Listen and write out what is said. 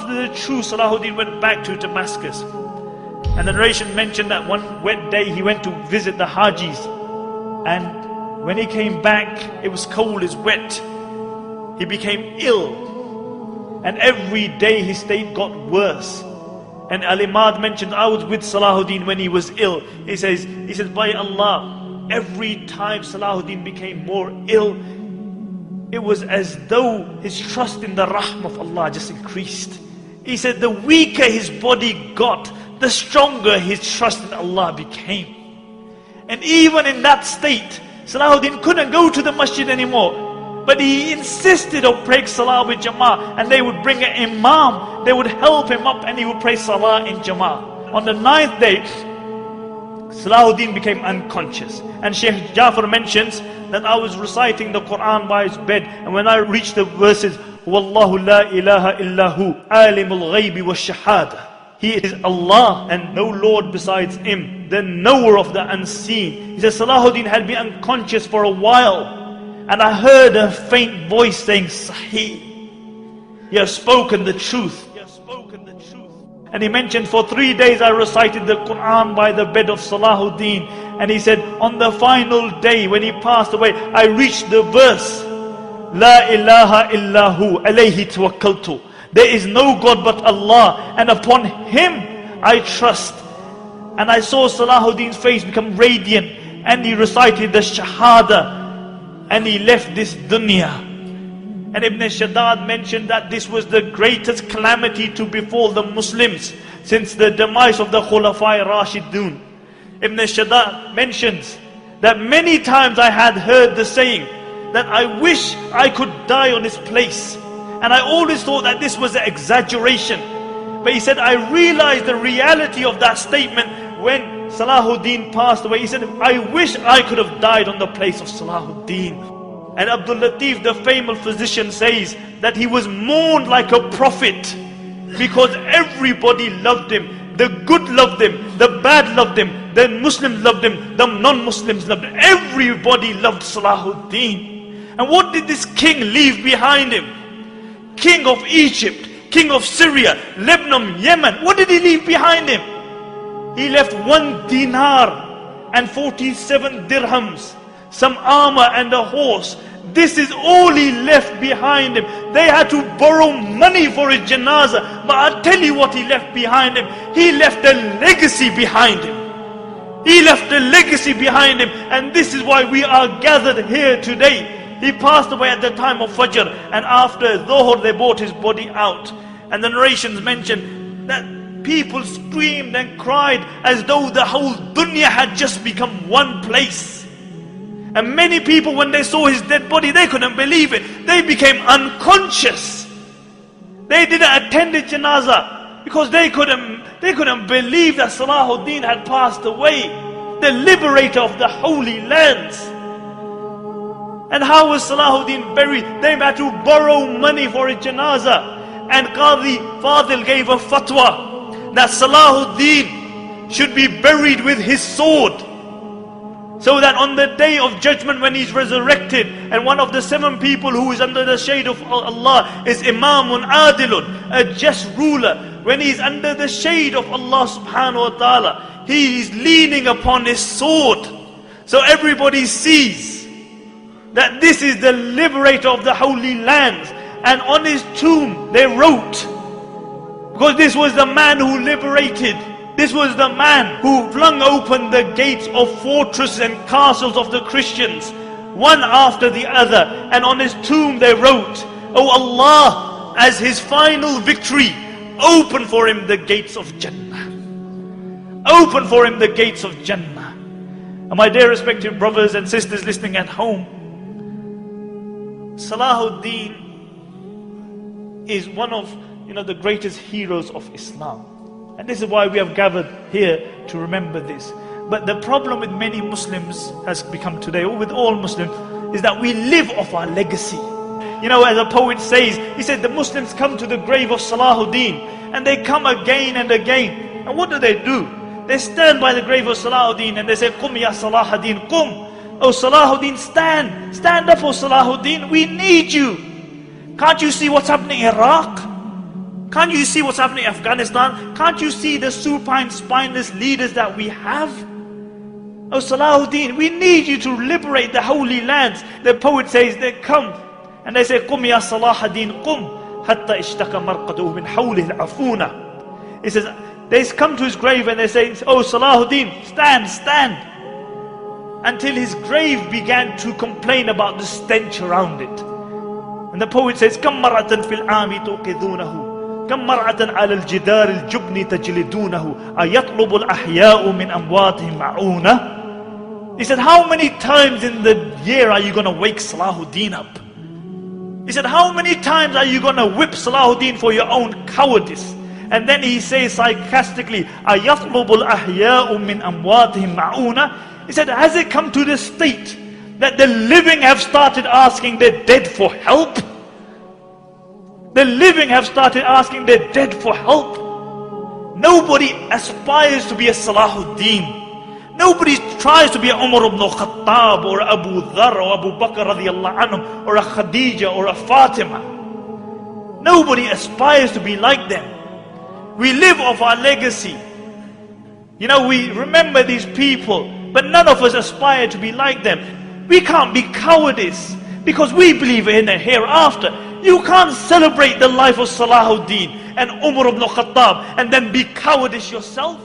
after the true Salahuddin went back to Damascus. And the narration mentioned that one wet day he went to visit the Hajis. And when he came back, it was cold, it's wet. He became ill. And every day his state got worse. And Al-Imad mentioned, I was with Salahuddin when he was ill. He says, by Allah, every time Salahuddin became more ill, it was as though his trust in the Rahm of Allah just increased. He said, the weaker his body got, the stronger his trust in Allah became. And even in that state, Salahuddin couldn't go to the masjid anymore. But he insisted on praying Salah with Jama'ah. And they would bring an Imam, they would help him up, and he would pray Salah in Jama'ah. On the 9th day, Salahuddin became unconscious. And Shaykh Jafar mentions that I was reciting the Quran by his bed. And when I reached the verses, Wallahu la ilaha illahu, alimul ghaybi wa shahada. He is Allah and no Lord besides Him, the knower of the unseen. He says Salahuddin had been unconscious for a while, and I heard a faint voice saying, Sahih, you have spoken the truth. And he mentioned, for 3 days I recited the Quran by the bed of Salahuddin. And he said, on the final day when he passed away, I reached the verse, La ilaha illahu alayhi tawakkaltu. There is no God but Allah, and upon Him I trust. And I saw Salahuddin's face become radiant, and he recited the Shahada, and he left this dunya. And Ibn Shaddad mentioned that this was the greatest calamity to befall the Muslims since the demise of the Khulafai Rashidun. Ibn Shaddad mentions that many times I had heard the saying that I wish I could die on this place. And I always thought that this was an exaggeration. But he said, I realized the reality of that statement when Salahuddin passed away. He said, I wish I could have died on the place of Salahuddin. And Abdul Latif, the famous physician, says that he was mourned like a prophet because everybody loved him. The good loved him, the bad loved him, the Muslims loved him, the non-Muslims loved him. Everybody loved Salahuddin. And what did this king leave behind him? King of Egypt, king of Syria, Lebanon, Yemen. What did he leave behind him? He left 1 dinar and 47 dirhams, some armor and a horse. This is all he left behind him. They had to borrow money for his janazah. But I'll tell you what he left behind him. He left a legacy behind him. He left a legacy behind him. And this is why we are gathered here today. He passed away at the time of Fajr, and after Dhuhr they brought his body out. And the narrations mention that people screamed and cried as though the whole dunya had just become one place. And many people, when they saw his dead body, they couldn't believe it. They became unconscious. They didn't attend the janazah because they couldn't believe that Salahuddin had passed away, the liberator of the holy lands. And how was Salahuddin buried? They had to borrow money for a janazah. And Qadi Fadil gave a fatwa that Salahuddin should be buried with his sword, so that on the day of judgment when he's resurrected, and one of the 7 people who is under the shade of Allah is Imamun Adilun, a just ruler. When he's under the shade of Allah subhanahu wa ta'ala, he is leaning upon his sword. So everybody sees that this is the liberator of the holy lands. And on his tomb they wrote, because this was the man who liberated, this was the man who flung open the gates of fortresses and castles of the Christians, one after the other. And on his tomb they wrote, Oh Allah, as his final victory, open for him the gates of Jannah. Open for him the gates of Jannah. And my dear respected brothers and sisters listening at home, Salahuddin is one of the greatest heroes of Islam. And this is why we have gathered here to remember this. But the problem with many Muslims has become today, or with all Muslims, is that we live off our legacy. As a poet says, he said the Muslims come to the grave of Salahuddin, and they come again and again. And what do? They stand by the grave of Salahuddin and they say, Qum ya Salahuddin, Qum. Oh Salahuddin, stand. Stand up, oh Salahuddin. We need you. Can't you see what's happening in Iraq? Can't you see what's happening in Afghanistan? Can't you see the supine, spineless leaders that we have? Oh Salahuddin, we need you to liberate the holy lands. The poet says they come and they say, Qum ya Salahuddin, qum, hatta ishtaka marqaduhu min hawlihi al-afuna. He says, they come to his grave and they say, oh Salahuddin, stand, stand. Until his grave began to complain about the stench around it. And the poet says, Kam mar'atan fil ami tuqidhunahu, Kam mar'atan ala al-jidar al-jubni tajlidunahu, ayatlubu al-ahya'u min amwatihim ma'una. He said, how many times in the year are you going to wake Salahuddin up? He said, how many times are you going to whip Salahuddin for your own cowardice? And then he says sarcastically, أَيَطْلُبُ الْأَحْيَاءُ مِنْ أَمْوَاتِهِمْ مَعُونَ. He said, has it come to the state that the living have started asking the dead for help? The living have started asking the dead for help. Nobody aspires to be a Salahuddin. Nobody tries to be a Umar ibn Khattab or Abu Dhar or Abu Bakr radiallahu anhum or a Khadija or a Fatima. Nobody aspires to be like them. We live off our legacy. You know, we remember these people, but none of us aspire to be like them. We can't be cowardice because we believe in a hereafter. You can't celebrate the life of Salahuddin and Umar ibn Khattab and then be cowardice yourself.